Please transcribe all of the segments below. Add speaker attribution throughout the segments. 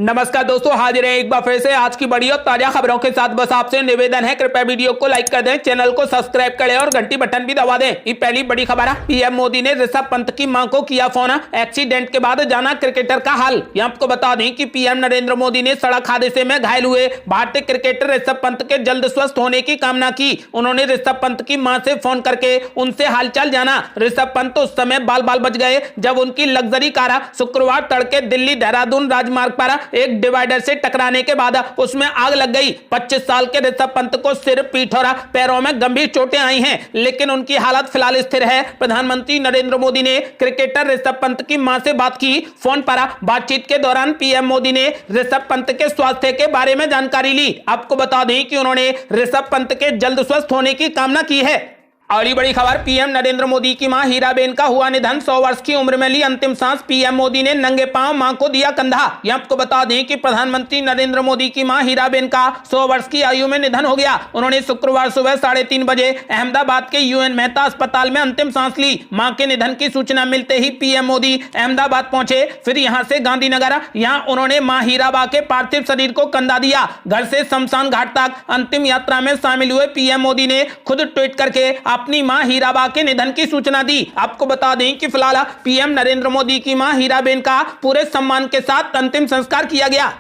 Speaker 1: नमस्कार दोस्तों, हाजिर है एक बार फिर से आज की बड़ी और ताजा खबरों के साथ। बस आपसे निवेदन है, कृपया वीडियो को लाइक कर दें, चैनल को सब्सक्राइब करें और घंटी बटन भी दबा दें। ये पहली बड़ी खबर है। पीएम मोदी ने ऋषभ पंत की मां को किया फोन। एक्सीडेंट के बाद जाना क्रिकेटर का हाल। आपको बता दें कि पीएम नरेंद्र मोदी ने सड़क हादसे में घायल हुए भारतीय क्रिकेटर ऋषभ पंत के जल्द स्वस्थ होने की कामना की। उन्होंने ऋषभ पंत की मां से फोन करके उनसे हालचाल जाना। ऋषभ पंत उस समय बाल बाल बच गए जब उनकी लग्जरी कार शुक्रवार तड़के दिल्ली देहरादून राजमार्ग पर एक डिवाइडर से टकराने के बाद उसमें आग लग गई। 25 साल के ऋषभ पंत को सिर, पीठ और पैरों में गंभीर चोटें आई हैं, लेकिन उनकी हालत फिलहाल स्थिर है। प्रधानमंत्री नरेंद्र मोदी ने क्रिकेटर ऋषभ पंत की मां से बात की। फोन पर बातचीत के दौरान पीएम मोदी ने ऋषभ पंत के स्वास्थ्य के बारे में जानकारी ली। आपको बता दें कि उन्होंने ऋषभ पंत के जल्द स्वस्थ होने की कामना की है। अगली बड़ी खबर, पीएम नरेंद्र मोदी की मां हीराबेन का हुआ निधन। 100 वर्ष की उम्र में ली अंतिम सांस। पीएम मोदी ने नंगे पांव मां को दिया कंधा। आपको बता दें कि प्रधानमंत्री नरेंद्र मोदी की मां हीराबेन का 100 वर्ष की आयु में निधन हो गया। उन्होंने शुक्रवार सुबह 3:30 बजे अहमदाबाद के यूएन मेहता अस्पताल में अंतिम सांस ली। मां के निधन की सूचना मिलते ही पीएम मोदी अहमदाबाद पहुंचे, फिर यहां से गांधीनगर। यहां उन्होंने मां हीराबा के पार्थिव शरीर को कंधा दिया। घर से शमशान घाट तक अंतिम यात्रा में शामिल हुए पीएम मोदी ने खुद ट्वीट करके अपनी मां हीराबा के निधन की सूचना दी। आपको बता दें कि फिलहाल पीएम नरेंद्र मोदी की मां हीराबेन का पूरे सम्मान के साथ अंतिम संस्कार किया गया।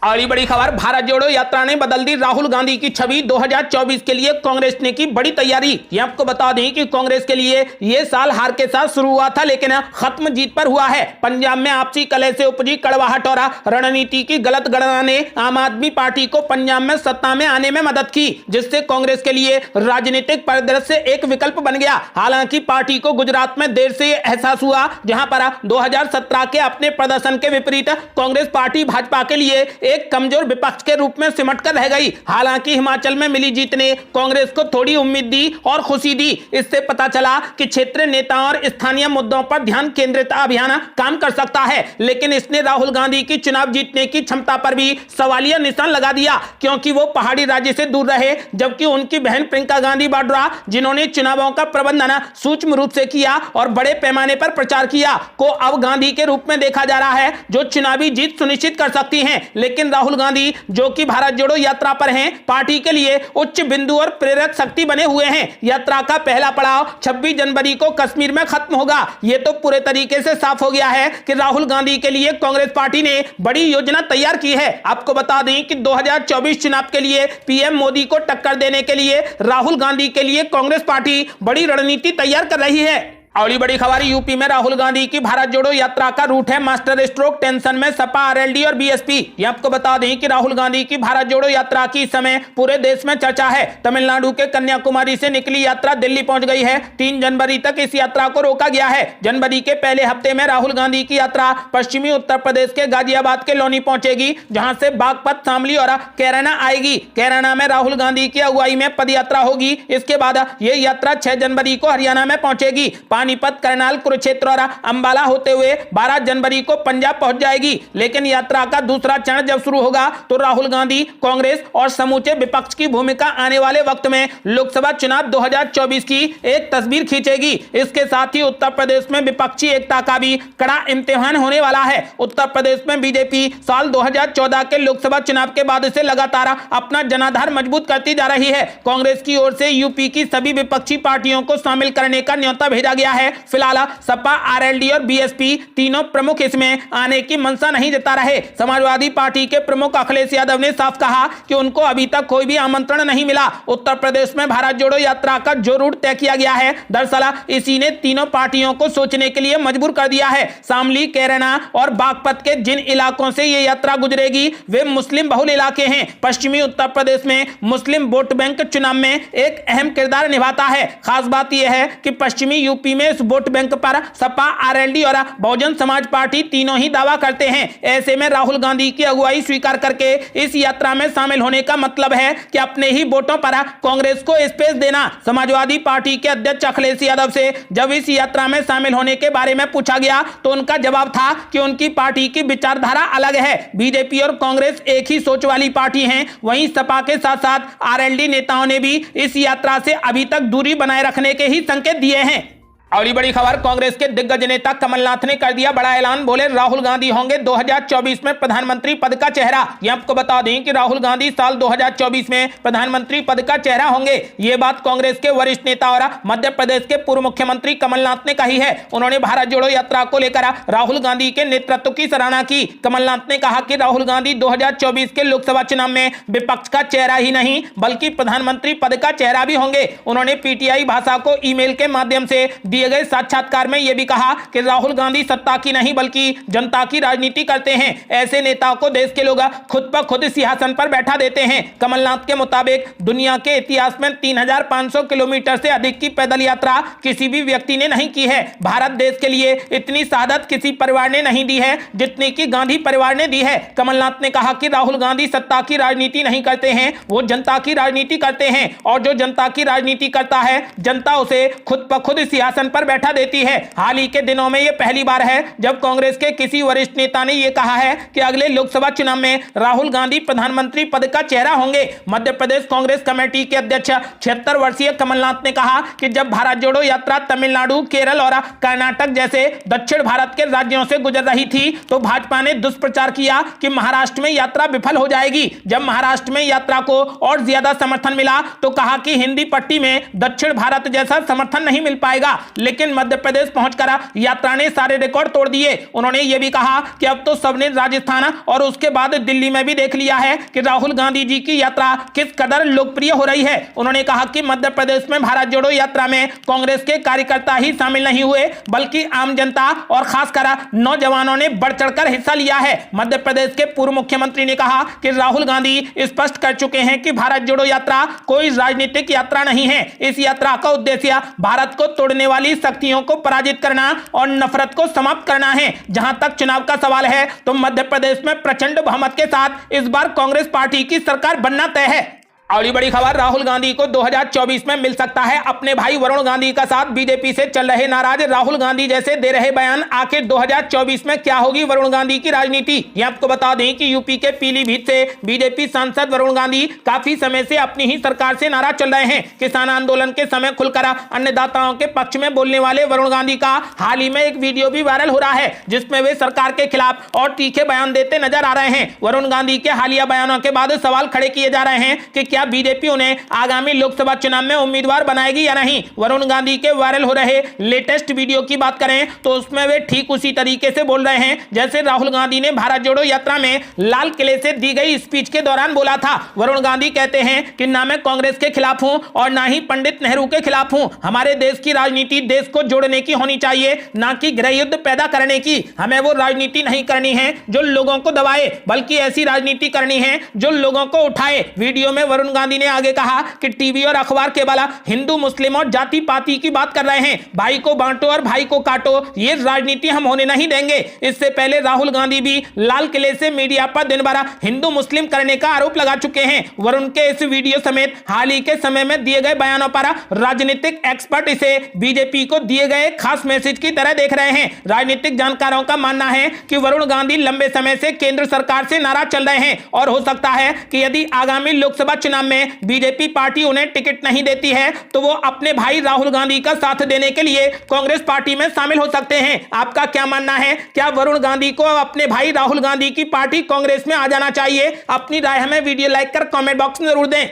Speaker 1: अगली बड़ी खबर, भारत जोड़ो यात्रा ने बदल दी राहुल गांधी की छवि। 2024 के लिए कांग्रेस ने की बड़ी तैयारी। ये आपको बता दें कि कांग्रेस के लिए यह साल हार के साथ शुरू हुआ था, लेकिन खत्म जीत पर हुआ है। पंजाब में आपसी कलह से उपजी कड़वाहट और रणनीति की गलत गणना ने आम आदमी पार्टी को पंजाब में सत्ता में आने में मदद की, जिससे कांग्रेस के लिए राजनीतिक परिदृश्य एक विकल्प बन गया। हालांकि पार्टी को गुजरात में देर से एहसास हुआ, जहां पर 2017 के अपने प्रदर्शन के विपरीत कांग्रेस पार्टी भाजपा के लिए एक कमजोर विपक्ष के रूप में सिमट कर रह गई। हालांकि हिमाचल में मिली जीत ने कांग्रेस को थोड़ी उम्मीद दी और खुशी दी। इससे पता चला कि क्षेत्रीय नेताओं और स्थानीय मुद्दों पर ध्यान केंद्रित अभियान काम कर सकता है, लेकिन इसने राहुल गांधी की चुनाव जीतने की क्षमता पर भी सवालिया निशान लगा दिया, क्योंकि वो पहाड़ी राज्य से दूर रहे, जबकि उनकी बहन प्रियंका गांधी वाड्रा, जिन्होंने चुनावों का प्रबंधन सूक्ष्म रूप से किया और बड़े पैमाने पर प्रचार किया, को अब गांधी के रूप में देखा जा रहा है, जो चुनावी जीत सुनिश्चित कर सकती हैं। लेकिन राहुल गांधी, जो कि भारत जोड़ो यात्रा पर हैं, पार्टी के लिए उच्च बिंदु और प्रेरक शक्ति बने हुए हैं। यात्रा का पहला पड़ाव 26 जनवरी को कश्मीर में खत्म होगा। यह तो पूरे तरीके से साफ हो गया है कि राहुल गांधी के लिए कांग्रेस पार्टी ने बड़ी योजना तैयार की है। आपको बता दें कि 2024 चुनाव के लिए पीएम मोदी को टक्कर देने के लिए राहुल गांधी के लिए कांग्रेस पार्टी बड़ी रणनीति तैयार कर रही है। अगली बड़ी खबर, यूपी में राहुल गांधी की भारत जोड़ो यात्रा का रूट है मास्टर स्ट्रोक। टेंशन में सपा, आरएलडी और बीएसपी। ये आपको बता दें कि राहुल गांधी की भारत जोड़ो यात्रा की इस समय पूरे देश में चर्चा है। तमिलनाडु के कन्याकुमारी से निकली यात्रा दिल्ली पहुंच गई है। 3 जनवरी तक इस यात्रा को रोका गया है। जनवरी के पहले हफ्ते में राहुल गांधी की यात्रा पश्चिमी उत्तर प्रदेश के गाजियाबाद के लौनी पहुंचेगी, जहां से बागपत, शामली और कैराना आएगी। कैराना में राहुल गांधी की अगुवाई में पद यात्रा होगी। इसके बाद यह यात्रा 6 जनवरी को हरियाणा में पहुंचेगी। पानीपत, करनाल, कुरुक्षेत्र और अंबाला होते हुए 12 जनवरी को पंजाब पहुंच जाएगी। लेकिन यात्रा का दूसरा चरण जब शुरू होगा तो राहुल गांधी, कांग्रेस और समूचे विपक्ष की भूमिका आने वाले वक्त में लोकसभा चुनाव 2024 की एक तस्वीर खींचेगी। इसके साथ ही उत्तर प्रदेश में विपक्षी एकता का भी कड़ा इम्तिहान होने वाला है। उत्तर प्रदेश में बीजेपी साल 2014 के लोकसभा चुनाव के बाद से लगातार अपना जनाधार मजबूत करती जा रही है। कांग्रेस की ओर से यूपी की सभी विपक्षी पार्टियों को शामिल करने का न्योता भेजा गया है। फिलहाल सपा, आरएलडी और बीएसपी तीनों प्रमुख इसमें आने की मंशा नहीं जता रहे। समाजवादी पार्टी के प्रमुख अखिलेश यादव ने साफ कहा कि उनको अभी तक कोई भी आमंत्रण नहीं मिला। उत्तर प्रदेश में भारत जोड़ो यात्रा का जो रूट तय किया गया है, दरअसल इसी ने तीनों पार्टियों को सोचने के लिए मजबूर कर दिया है। शामली, कैराना और बागपत के जिन इलाकों से यह यात्रा गुजरेगी वे मुस्लिम बहुल इलाके हैं। पश्चिमी उत्तर प्रदेश में मुस्लिम वोट बैंक चुनाव में एक अहम किरदार निभाता है। खास बात यह है कि पश्चिमी यूपी में इस वोट बैंक पर सपा, आरएलडी और बहुजन समाज पार्टी तीनों ही दावा करते हैं। ऐसे में राहुल गांधी की अगुवाई स्वीकार करके इस यात्रा में शामिल होने का मतलब है कि अपने ही वोटों पर कांग्रेस को स्पेस देना। समाजवादी पार्टी के अध्यक्ष अखिलेश यादव से जब इस यात्रा में शामिल होने के बारे में पूछा गया तो उनका जवाब था कि उनकी पार्टी की विचारधारा अलग है। बीजेपी और कांग्रेस एक ही सोच वाली पार्टी हैं। वहीं सपा के साथ साथ आरएलडी नेताओं ने भी इस यात्रा से अभी तक दूरी बनाए रखने के ही संकेत दिए हैं। अगली बड़ी खबर, कांग्रेस के दिग्गज नेता कमलनाथ ने कर दिया बड़ा ऐलान। बोले राहुल गांधी होंगे 2024 में प्रधानमंत्री पद का चेहरा। ये आपको बता दें कि राहुल गांधी साल 2024 में प्रधानमंत्री पद का चेहरा होंगे। ये बात कांग्रेस के वरिष्ठ नेता और मध्य प्रदेश के पूर्व मुख्यमंत्री कमलनाथ ने कही है। उन्होंने भारत जोड़ो यात्रा को लेकर राहुल गांधी के नेतृत्व की सराहना की। कमलनाथ ने कहा कि राहुल गांधी 2024 के लोकसभा चुनाव में विपक्ष का चेहरा ही नहीं बल्कि प्रधानमंत्री पद का चेहरा भी होंगे। उन्होंने पीटीआई भाषा को ईमेल के माध्यम से दिए गए साक्षात्कार में यह भी कहा कि राहुल गांधी सत्ता की नहीं बल्कि जनता की राजनीति करते हैं। ऐसे नेताओं को देश के लोग खुद ब खुद सिंहासन पर बैठा देते हैं। कमलनाथ के मुताबिक दुनिया के इतिहास में 3500 किलोमीटर से अधिक की पैदल यात्रा किसी भी व्यक्ति ने नहीं की है। भारत देश के लिए इतनी शहादत किसी परिवार ने नहीं दी है जितनी कि गांधी परिवार ने दी है। कमलनाथ ने कहा कि राहुल गांधी सत्ता की राजनीति नहीं करते हैं, वो जनता की राजनीति करते हैं और जो जनता की राजनीति करता है जनता उसे खुद ब खुद सिंहासन पर बैठा देती है। हाल ही के दिनों में यह पहली बार है जब कांग्रेस के किसी वरिष्ठ नेता ने यह कहा है कि अगले लोकसभा चुनाव में राहुल गांधी प्रधानमंत्री पद का चेहरा होंगे। मध्य प्रदेश कांग्रेस कमेटी के अध्यक्ष 76 वर्षीय कमलनाथ ने कहा कि जब भारत जोड़ो यात्रा तमिलनाडु, केरल और कर्नाटक जैसे दक्षिण भारत के राज्यों से गुजर रही थी तो भाजपा ने दुष्प्रचार किया कि महाराष्ट्र में यात्रा विफल हो जाएगी। जब महाराष्ट्र में यात्रा को और ज्यादा समर्थन मिला तो कहा कि हिंदी पट्टी में दक्षिण भारत जैसा समर्थन नहीं मिल पाएगा, लेकिन मध्य प्रदेश पहुंचकर यात्रा ने सारे रिकॉर्ड तोड़ दिए। उन्होंने यह भी कहा कि अब तो सबने राजस्थान और उसके बाद दिल्ली में भी देख लिया है कि राहुल गांधी जी की यात्रा किस कदर लोकप्रिय हो रही है। उन्होंने कहा कि मध्य प्रदेश में भारत जोड़ो यात्रा में कांग्रेस के कार्यकर्ता ही शामिल नहीं हुए बल्कि आम जनता और खासकर नौजवानों ने बढ़ चढ़कर हिस्सा लिया है। मध्य प्रदेश के पूर्व मुख्यमंत्री ने कहा कि राहुल गांधी स्पष्ट कर चुके हैं कि भारत जोड़ो यात्रा कोई राजनीतिक यात्रा नहीं है। इस यात्रा का उद्देश्य भारत को तोड़ने वाली शक्तियों को पराजित करना और नफरत को समाप्त करना है। जहां तक चुनाव का सवाल है तो मध्य प्रदेश में प्रचंड बहुमत के साथ इस बार कांग्रेस पार्टी की सरकार बनना तय है। अगली बड़ी खबर, राहुल गांधी को 2024 में मिल सकता है अपने भाई वरुण गांधी का साथ। बीजेपी से चल रहे नाराज राहुल गांधी जैसे दे रहे बयान, आखिर 2024 में क्या होगी वरुण गांधी की राजनीति। ये आपको बता दें कि यूपी के पीलीभीत से बीजेपी सांसद वरुण गांधी काफी समय से अपनी ही सरकार से नाराज चल रहे हैं। किसान आंदोलन के समय खुलकर अन्नदाताओं के पक्ष में बोलने वाले वरुण गांधी का हाल ही में एक वीडियो भी वायरल हो रहा है जिसमें वे सरकार के खिलाफ और तीखे बयान देते नजर आ रहे हैं। वरुण गांधी के हालिया बयानों के बाद सवाल खड़े किए जा रहे हैं कि क्या बीजेपी उन्हें आगामी लोकसभा चुनाव में उम्मीदवार बनाएगी या नहीं। वरुण गांधी के वायरल हो रहे लेटेस्ट वीडियो की बात करें तो उसमें वे ठीक उसी तरीके से बोल रहे हैं जैसे राहुल गांधी ने भारत जोड़ो यात्रा में लाल किले से दी गई स्पीच के दौरान बोला था। वरुण गांधी कहते हैं कि ना मैं कांग्रेस के खिलाफ हूं और ना ही पंडित नेहरू के खिलाफ हूं। हमारे देश की राजनीति देश को जोड़ने की होनी चाहिए, ना कि गृह युद्ध पैदा करने की। हमें वो राजनीति नहीं करनी है जो लोगों को दबाए, बल्कि ऐसी राजनीति करनी है जो लोगों को उठाए। वीडियो में वरुण गांधी ने आगे कहा कि टीवी और अखबार केवल हिंदू मुस्लिम और जाति पाति की बात कर रहे हैं। भाई को बांटो और भाई को काटो, ये राजनीति हम होने नहीं देंगे। इससे पहले राहुल गांधी भी लाल किले से मीडिया पर दिन भर हिंदू मुस्लिम करने का आरोप लगा चुके हैं। वरुण के इस वीडियो समेत हाल ही के समय में दिए गए बयानों पर राजनीतिक एक्सपर्ट इसे बीजेपी को दिए गए खास मैसेज की तरह देख रहे हैं। राजनीतिक जानकारों का मानना है कि वरुण गांधी लंबे समय से केंद्र सरकार से नाराज चल रहे हैं और हो सकता है कि यदि आगामी लोकसभा चुनाव में बीजेपी पार्टी उन्हें टिकट नहीं देती है तो वो अपने भाई राहुल गांधी का साथ देने के लिए कांग्रेस पार्टी में शामिल हो सकते हैं। आपका क्या मानना है? क्या वरुण गांधी को अपने भाई राहुल गांधी की पार्टी कांग्रेस में आ जाना चाहिए? अपनी राय हमें वीडियो लाइक कर कमेंट बॉक्स में जरूर दें।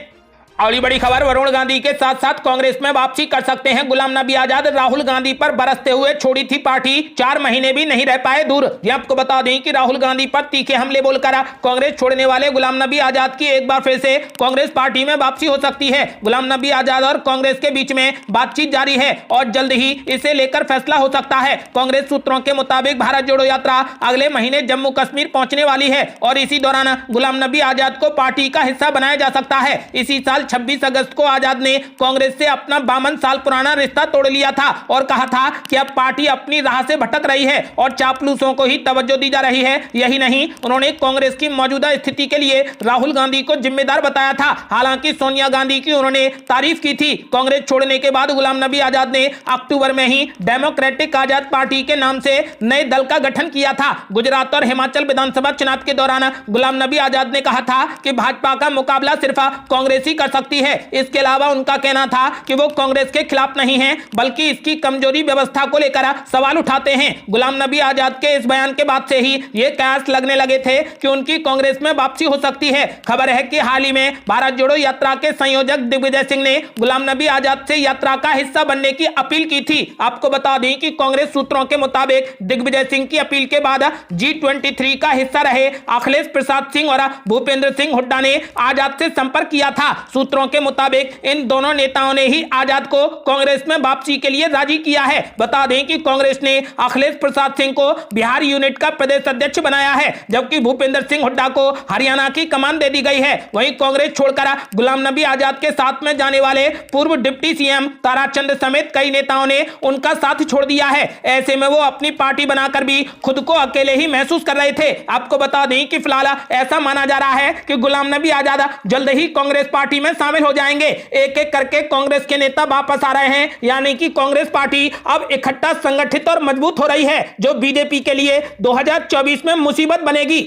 Speaker 1: अगली बड़ी खबर, वरुण गांधी के साथ साथ कांग्रेस में वापसी कर सकते हैं गुलाम नबी आजाद। राहुल गांधी पर बरसते हुए छोड़ी थी पार्टी, 4 महीने भी नहीं रह पाए दूर। ये आपको बता दें कि राहुल गांधी पर तीखे हमले बोलकर कांग्रेस छोड़ने वाले गुलाम नबी आजाद की एक बार फिर से कांग्रेस पार्टी में वापसी हो सकती है। गुलाम नबी आजाद और कांग्रेस के बीच में बातचीत जारी है और जल्द ही इसे लेकर फैसला हो सकता है। कांग्रेस सूत्रों के मुताबिक भारत जोड़ो यात्रा अगले महीने जम्मू कश्मीर पहुंचने वाली है और इसी दौरान गुलाम नबी आजाद को पार्टी का हिस्सा बनाया जा सकता है। इसी साल 26 अगस्त को आजाद ने कांग्रेस से अपना 52 साल पुराना रिश्ता तोड़ लिया था और कहा था कि अब पार्टी अपनी राह से भटक रही है और चापलूसों को ही तवज्जो दी जा रही है। यही नहीं, उन्होंने कांग्रेस की मौजूदा स्थिति के लिए राहुल गांधी को जिम्मेदार बताया था। हालांकि सोनिया गांधी की उन्होंने तारीफ की थी। कांग्रेस छोड़ने के बाद गुलाम नबी आजाद ने अक्टूबर में ही डेमोक्रेटिक आजाद पार्टी के नाम से नए दल का गठन किया था। गुजरात और हिमाचल विधानसभा चुनाव के दौरान गुलाम नबी आजाद ने कहा था कि भाजपा का मुकाबला सिर्फ कांग्रेस ही कर सकती है। इसके अलावा उनका कहना था कि वो कांग्रेस के खिलाफ नहीं है, बल्कि इसकी कमजोरी व्यवस्था को लेकर सवाल उठाते हैं। गुलाम नबी आजाद के इस बयान के बाद से ही ये कयास लगने लगे थे कि उनकी कांग्रेस में वापसी हो सकती है। खबर है कि हाल ही में भारत जोड़ो यात्रा के संयोजक दिग्विजय सिंह ने गुलाम नबी आजाद से यात्रा का हिस्सा बनने की अपील की थी। आपको बता दें कि कांग्रेस सूत्रों के मुताबिक दिग्विजय सिंह की अपील के बाद G23 का हिस्सा रहे अखिलेश प्रसाद सिंह और भूपेंद्र सिंह हुड्डा ने आजाद से संपर्क किया था। सूत्रों के मुताबिक इन दोनों नेताओं ने ही आजाद को कांग्रेस में वापसी के लिए राजी किया है। बता दें कि कांग्रेस ने अखिलेश प्रसाद सिंह को बिहार यूनिट का प्रदेश अध्यक्ष बनाया है, जबकि भूपेंद्र सिंह हुड्डा को हरियाणा की कमान दे दी गई है। वहीं कांग्रेस छोड़कर गुलाम नबी आजाद के साथ में जाने वाले पूर्व डिप्टी सीएम ताराचंद समेत कई नेताओं ने उनका साथ छोड़ दिया है। ऐसे में वो अपनी पार्टी बनाकर भी खुद को अकेले ही महसूस कर रहे थे। आपको बता दें कि फिलहाल ऐसा माना जा रहा है कि गुलाम नबी आजाद जल्द ही कांग्रेस पार्टी में शामिल हो जाएंगे। एक एक करके कांग्रेस के नेता वापस आ रहे हैं, यानी कि कांग्रेस पार्टी अब इकट्ठा, संगठित और मजबूत हो रही है, जो बीजेपी के लिए 2024 में मुसीबत बनेगी।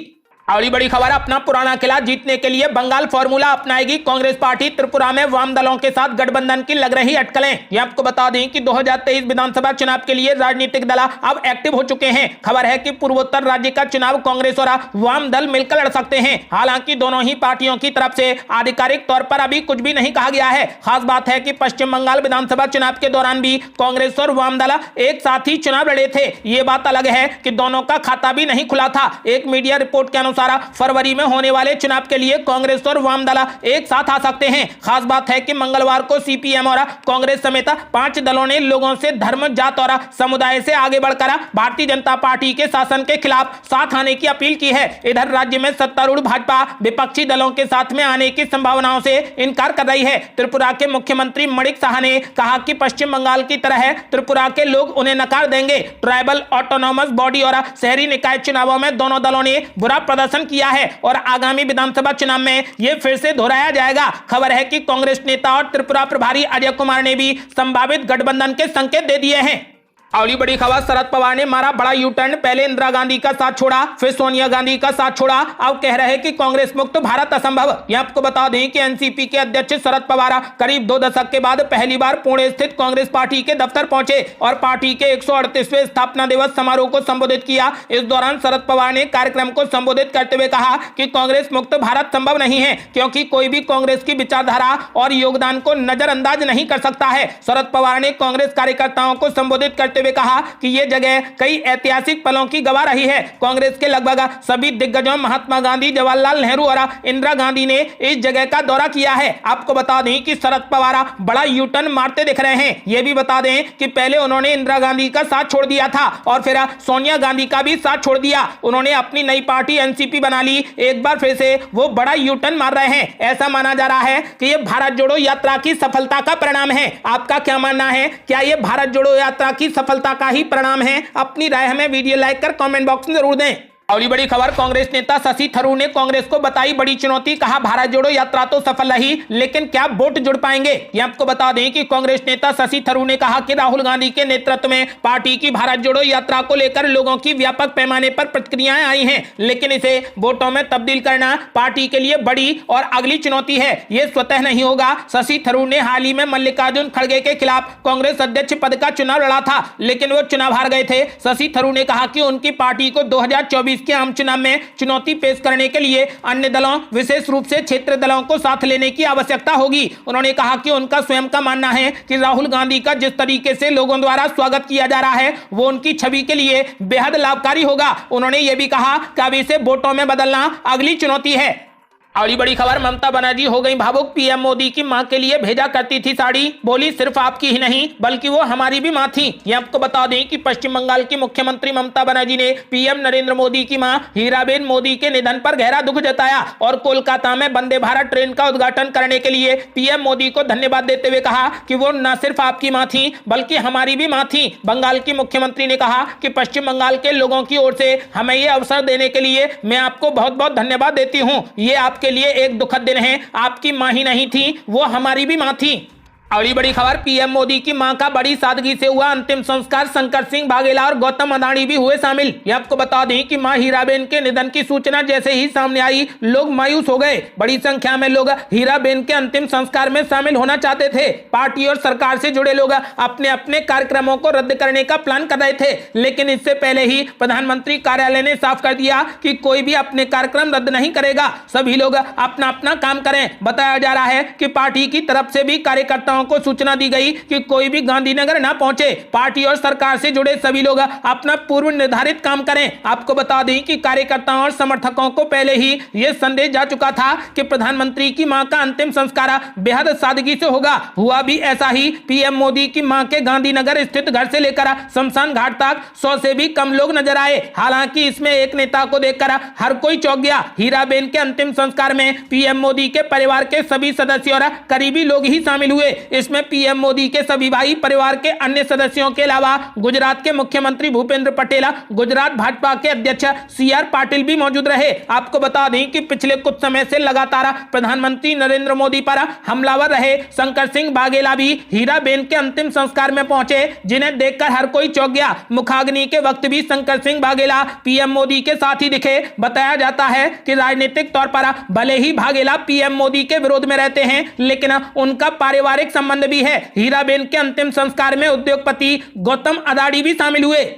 Speaker 1: अगली बड़ी खबर, अपना पुराना किला जीतने के लिए बंगाल फॉर्मूला अपनाएगी कांग्रेस पार्टी। त्रिपुरा में वाम दलों के साथ गठबंधन की लग रही अटकलें। ये आपको बता दें कि 2023 विधानसभा चुनाव के लिए राजनीतिक दल अब एक्टिव हो चुके हैं। खबर है कि पूर्वोत्तर राज्य का चुनाव कांग्रेस और वाम दल मिलकर लड़ सकते हैं। हालांकि दोनों ही पार्टियों की तरफ से आधिकारिक तौर पर अभी कुछ भी नहीं कहा गया है। खास बात है कि पश्चिम बंगाल विधानसभा चुनाव के दौरान भी कांग्रेस और वाम दल एक साथ ही चुनाव लड़े थे। ये बात अलग है कि दोनों का खाता भी नहीं खुला था। एक मीडिया रिपोर्ट के अनुसार फरवरी में होने वाले चुनाव के लिए कांग्रेस और वाम दल एक साथ आ सकते हैं। खास बात है कि मंगलवार को सीपीएम और कांग्रेस समेत 5 दलों ने लोगों से धर्म, जात और समुदाय से आगे बढ़कर भारतीय जनता पार्टी के शासन के खिलाफ साथ आने की अपील की है। इधर राज्य में सत्तारूढ़ भाजपा विपक्षी दलों के साथ में आने की संभावनाओं से इनकार कर रही है। त्रिपुरा के मुख्यमंत्री मणिक साहा ने कहा कि पश्चिम बंगाल की तरह है, त्रिपुरा के लोग उन्हें नकार देंगे। ट्राइबल ऑटोनॉमस बॉडी और शहरी निकाय चुनावों में दोनों दलों ने बुरा प्रदर्शन किया है और आगामी विधानसभा चुनाव में यह फिर से दोहराया जाएगा। खबर है कि कांग्रेस नेता और त्रिपुरा प्रभारी अजय कुमार ने भी संभावित गठबंधन के संकेत दे दिए हैं। अगली बड़ी खबर, शरद पवार ने मारा बड़ा यू टर्न। पहले इंदिरा गांधी का साथ छोड़ा, फिर सोनिया गांधी का साथ छोड़ा, अब कह रहे हैं कि कांग्रेस मुक्त भारत असंभव। यह आपको बता दें कि एनसीपी के अध्यक्ष शरद पवार करीब 2 दशक के बाद पहली बार पुणे स्थित कांग्रेस पार्टी के दफ्तर पहुंचे और पार्टी के 138वें स्थापना दिवस समारोह को संबोधित किया। इस दौरान शरद पवार ने कार्यक्रम को संबोधित करते हुए कहा कि कांग्रेस मुक्त भारत संभव नहीं है, क्योंकि कोई भी कांग्रेस की विचारधारा और योगदान को नजरअंदाज नहीं कर सकता है। शरद पवार ने कांग्रेस कार्यकर्ताओं को संबोधित करते हुए कहा कि यह जगह कई ऐतिहासिक पलों की गवाह रही है। कांग्रेस के लगभग सभी दिग्गजों महात्मा गांधी, जवाहरलाल नेहरू और इंदिरा गांधी ने इस जगह का दौरा किया है। आपको बता दें कि शरद पवार बड़ा यू टर्न मारते दिख रहे हैं। यह भी बता दें कि पहले उन्होंने इंदिरा गांधी का साथ छोड़ दिया था और फिर सोनिया गांधी का भी साथ छोड़ दिया। उन्होंने अपनी नई पार्टी एनसीपी बना ली। एक बार फिर से वो बड़ा यू टर्न मार रहे हैं। ऐसा माना जा रहा है कि यह भारत जोड़ो यात्रा की सफलता का परिणाम है। आपका क्या मानना है? क्या यह भारत जोड़ो यात्रा की सफलता का ही परिणाम है? अपनी राय हमें वीडियो लाइक कर कमेंट बॉक्स में जरूर दें। अगली बड़ी खबर, कांग्रेस नेता शशि थरूर ने कांग्रेस को बताई बड़ी चुनौती। कहा भारत जोड़ो यात्रा तो सफल रही, लेकिन क्या वोट जुड़ पाएंगे? ये आपको बता दें कि कांग्रेस नेता शशि थरूर ने कहा कि राहुल गांधी के नेतृत्व में पार्टी की भारत जोड़ो यात्रा को लेकर लोगों की व्यापक पैमाने पर प्रतिक्रियाएं आई हैं, लेकिन इसे वोटों में तब्दील करना पार्टी के लिए बड़ी और अगली चुनौती है। ये स्वतः नहीं होगा। शशि थरूर ने हाल ही में मल्लिकार्जुन खड़गे के खिलाफ कांग्रेस अध्यक्ष पद का चुनाव लड़ा था, लेकिन वो चुनाव हार गए थे। शशि थरूर ने कहा कि उनकी पार्टी को 2024 के आम चुनाव में चुनौती पेश करने के लिए अन्य दलों, विशेष रूप से क्षेत्रीय दलों को साथ लेने की आवश्यकता होगी। उन्होंने कहा कि उनका स्वयं का मानना है कि राहुल गांधी का जिस तरीके से लोगों द्वारा स्वागत किया जा रहा है वो उनकी छवि के लिए बेहद लाभकारी होगा। उन्होंने यह भी कहा कि अब इसे वोटों में बदलना अगली चुनौती है। अगली बड़ी खबर, ममता बनर्जी हो गई भावुक। पीएम मोदी की मां के लिए भेजा करती थी साड़ी, बोली सिर्फ आपकी ही नहीं बल्कि वो हमारी भी मां थी। ये आपको बता दें कि पश्चिम बंगाल की मुख्यमंत्री ममता बनर्जी ने पीएम नरेंद्र मोदी की मां हीराबेन मोदी के निधन पर गहरा दुख जताया और कोलकाता में वंदे भारत ट्रेन का उद्घाटन करने के लिए पीएम मोदी को धन्यवाद देते हुए कहा कि वो न सिर्फ आपकी मां थी बल्कि हमारी भी मां थी। बंगाल की मुख्यमंत्री ने कहा कि पश्चिम बंगाल के लोगों की ओर से हमें यह अवसर देने के लिए मैं आपको बहुत बहुत धन्यवाद देती हूँ। ये आपके लिए एक दुखद दिन है। आपकी मां ही नहीं थी, वो हमारी भी मां थी। अगली बड़ी खबर, पीएम मोदी की मां का बड़ी सादगी से हुआ अंतिम संस्कार। शंकर सिंह वाघेला और गौतम अदानी भी हुए शामिल। ये आपको बता दें कि मां हीराबेन के निधन की सूचना जैसे ही सामने आई, लोग मायूस हो गए। बड़ी संख्या में लोग हीराबेन के अंतिम संस्कार में शामिल होना चाहते थे। पार्टी और सरकार से जुड़े लोग अपने अपने कार्यक्रमों को रद्द करने का प्लान कर रहे थे, लेकिन इससे पहले ही प्रधानमंत्री कार्यालय ने साफ कर दिया कि कोई भी अपने कार्यक्रम रद्द नहीं करेगा, सभी लोग अपना अपना काम करें। बताया जा रहा है कि पार्टी की तरफ से भी कार्यकर्ताओं को सूचना दी गई कि कोई भी गांधीनगर ना पहुंचे। पार्टी और सरकार से जुड़े सभी लोग अपना पूर्व निर्धारित काम करें। आपको बता दें कि कार्यकर्ताओं और समर्थकों को पहले ही यह संदेश जा चुका था कि प्रधानमंत्री की मां का अंतिम संस्कार बेहद सादगी से होगा। हुआ भी ऐसा ही। पीएम मोदी की मां के गांधीनगर स्थित घर से लेकर शमशान घाट तक 100 से भी कम लोग नजर आए। हालांकि इसमें एक नेता को देखकर हर कोई चौंक गया। हीराबेन के अंतिम संस्कार में पीएम मोदी के परिवार के सभी सदस्य और करीबी लोग ही शामिल हुए। इसमें पीएम मोदी के सभी भाई, परिवार के अन्य सदस्यों के अलावा गुजरात के मुख्यमंत्री भूपेंद्र पटेल, गुजरात भाजपा के अध्यक्ष सीआर पाटिल भी मौजूद रहे। आपको बता दें कि पिछले कुछ समय से लगातार प्रधानमंत्री नरेंद्र मोदी पर हमलावर रहे शंकर सिंह वाघेला भी हीराबेन के अंतिम संस्कार में पहुंचे, जिन्हें देखकर हर कोई चौंक गया। मुखाग्नि के वक्त भी शंकर सिंह वाघेला पीएम मोदी के साथ ही दिखे। बताया जाता है कि राजनीतिक तौर पर भले ही वाघेला पीएम मोदी के विरोध में रहते हैं, लेकिन उनका पारिवारिक संबंध भी है। हीराबेन के अंतिम संस्कार में उद्योगपति गौतम अदानी भी शामिल हुए।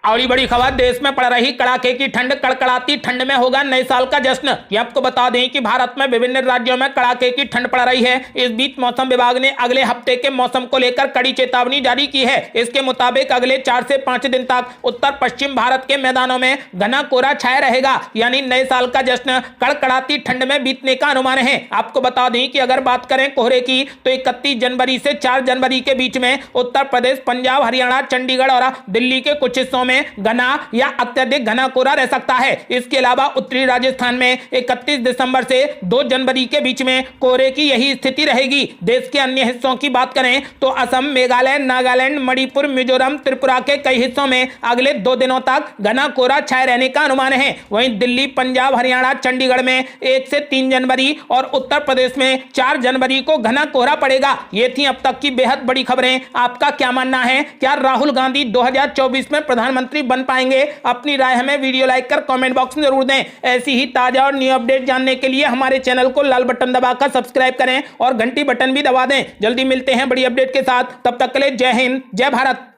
Speaker 1: अगली बड़ी खबर, देश में पड़ रही कड़ाके की ठंड, कड़कड़ाती ठंड में होगा नए साल का जश्न। ये आपको बता दें कि भारत में विभिन्न राज्यों में कड़ाके की ठंड पड़ रही है। इस बीच मौसम विभाग ने अगले हफ्ते के मौसम को लेकर कड़ी चेतावनी जारी की है। इसके मुताबिक अगले 4 से 5 दिन तक उत्तर पश्चिम भारत के मैदानों में घना कोहरा छाया रहेगा, यानी नए साल का जश्न कड़कड़ाती ठंड में बीतने का अनुमान है। आपको बता दें कि अगर बात करें कोहरे की, तो 31 जनवरी से 4 जनवरी के बीच में उत्तर प्रदेश, पंजाब, हरियाणा, चंडीगढ़ और दिल्ली के कुछ हिस्सों में घना या अत्यधिक घना कोहरा रह सकता है। इसके अलावा उत्तरी राजस्थान में 31 दिसंबर से 2 जनवरी के बीच में कोहरे की यही स्थिति रहेगी। देश के अन्य हिस्सों की बात करें तो असम, मेघालय, नागालैंड, मणिपुर, मिजोरम, त्रिपुरा के कई हिस्सों में अगले 2 दिनों तक घना कोहरा छाए रहने का अनुमान है। वहीं दिल्ली, पंजाब, हरियाणा, चंडीगढ़ में 1 से 3 जनवरी और उत्तर प्रदेश में 4 जनवरी को घना कोहरा पड़ेगा। ये थी अब तक की बेहद बड़ी खबरें। आपका क्या मानना है? क्या राहुल गांधी 2024 में प्रधानमंत्री बन पाएंगे? अपनी राय हमें वीडियो लाइक कर कमेंट बॉक्स में जरूर दें। ऐसी ही ताजा और न्यू अपडेट जानने के लिए हमारे चैनल को लाल बटन दबाकर सब्सक्राइब करें और घंटी बटन भी दबा दें। जल्दी मिलते हैं बड़ी अपडेट के साथ। तब तक के लिए जय हिंद, जय भारत।